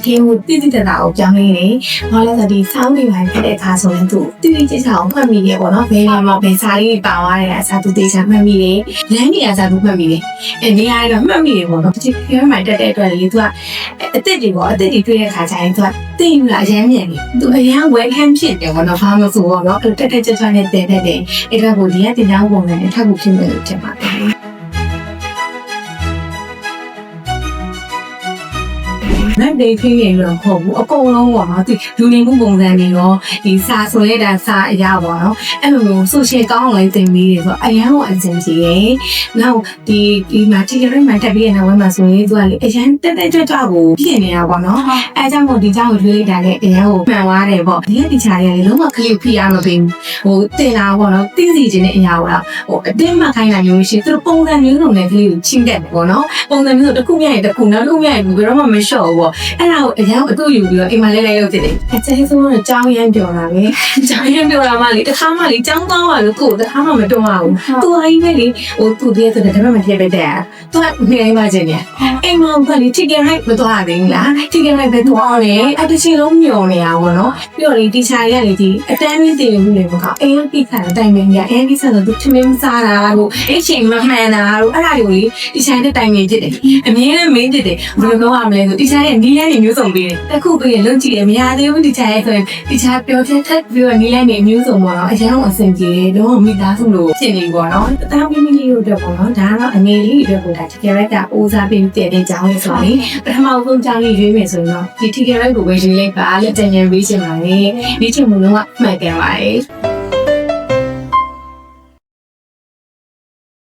ထဲကိုတိတိကျကျကိုပြောင်းနေတယ်။ဘာလဲဆိုဒီဆောင်းတွေပိုင်းဖြစ်တဲ့အခါဆိုရင်သူတိတိကျကျကိုမှတ်မိတယ်ပေါ့နော်။ဘယ်မှာဘယ်စာလေးပါသွားတယ်အစားသူတေချာမှတ်မိတယ်။လမ်းနေရာစားသူမှတ်မိတယ်။နေရာတော့မှတ်မိတယ်ပေါ့နော်။ဒီခဲမိုင်တက်တဲ့အတွက်လေသူကအစ်စ်တွေပေါ့အစ်စ်တွေတွေ့တဲ့အခါကျရင်သူကသိယူလာအရမ်းမြန်တယ်။သူအရန်ဝဲခန်းဖြစ်တယ်ပေါ့နော်။ဘာမှမဆိုပေါ့နော်။တက်ကြွနဲ့တဲတဲ့တယ်။အဲ့ဒါကိုဒီကတင်ကြောင်းပုံနဲ့အထောက်အကူဖြစ်မယ်လို့ထင်ပါတယ်။နိုင်ဒေးဖိရင်တော့ဟုတ်ဘူးအကုန်လုံးပေါ့နော်ဒီလူနေမှုပုံစံတွေရောဒီစာဆိုရတဲ့စာအရာပေါ့နော်အဲ့လိုမျိုး social ကောင်းလိုက်တင်ပြီးဆိုအရန်ကိုအဆင်ပြေတယ်နောက်ဒီမှာ Telegram မှာတက်ပြီးတဲ့နောက်မှာဆိုရင်သူကလေအရန်တက်ကြွကိုပြင်နေတာပေါ့နော်အဲအကြောင်းကိုဒီเจ้าကိုတွေးလိုက်တာလေအရန်ကိုမှန်သွားတယ်ပေါ့ဒီကဒီချာတွေကလေလုံးဝခလီဖိအားမပေးဘူးဟိုတင်တာပေါ့နော်သိစီခြင်းတဲ့အရာပေါ့ဟိုအတင်းမှခိုင်းတာမျိုးရှိသူတို့ပုံစံမျိုးစုံနဲ့ကလေးကိုချင်းတက်တယ်ပေါ့နော်ပုံစံမျိုးစုံတစ်ခုမြင်တစ်ခုနောက်တစ်ခုမြင်ဘယ်တော့မှမလျှော့ဘူးပေါ့အဲ့ဒါကိုအရင်အတူယူပြီးတော့အိမ်မှာလဲလုပ်ဖြစ်တယ်အကျဉ်းဆုံးတော့ကြောင်းရမ်းပြောတာပဲကြောင်းရမ်းပြောတာမှလေတစ်ခါမှလေကြောင်းသွားပါလို့ကိုယ်တစ်ခါမှမတွန်းရဘူးသူအရင်ပဲလေဟိုသူတည်းဆိုတော့ဒါမှမဖြစ်ပဲတဲ့သူကနေအိမ်မှာကျင်းနေအိမ်မှာကလေ ticket right မသွားသေးဘူးလား ticket right ပဲသွားတယ်အတချီလုံးညော်နေတာပေါ့နော်ပြီးတော့လေတီချာရလေဒီအတန်းလေးတင်မှုတွေမကောအိမ်ကတိခါတိုင်ပင်ကြီးအဲ့ဒီဆက်တော့သူထမင်းစားတာလို့အဲ့ချိန်မမှန်တာလို့အဲ့ဒါတွေလေတီချာတဲ့တိုင်ပင်ဖြစ်တယ်အမြဲတမ်းမင်းဖြစ်တယ်ဘယ်လိုလုပ်ရမလဲဆိုတီချာရဲ့နီးလန်းနေမျိုးစုံပေးတယ်တစ်ခုပေးရင်လုံးကြည့်တယ်မရသေးဘူးတီချာရဲ့ဆိုရင်တီချာပြောပြထက်ပြီးတော့နီးလန်းနေမျိုးစုံပေါ့နော်အရင်ကအဆင်ပြေတယ်တော့မိသားစုလို့ဖြစ်နေပေါ့နော်အသားမီမီလေးတို့အတွက်ပေါ့နော်ဒါကတော့အနေလေးအတွက်ကိုဒါ ticket right ကအိုးစားပေးတည်တဲ့ကြောင်းလေးဆိုရင်ပထမဆုံးကြောင်းလေးရွေးမယ်ဆိုရင်တော့ဒီ ticket right ကိုပဲရွေးလိုက်ပါလို့တင်ရင်ပေးချင်ပါတယ်ဒီချိန်မလုံးကမှတ်ကန်ပါတယ်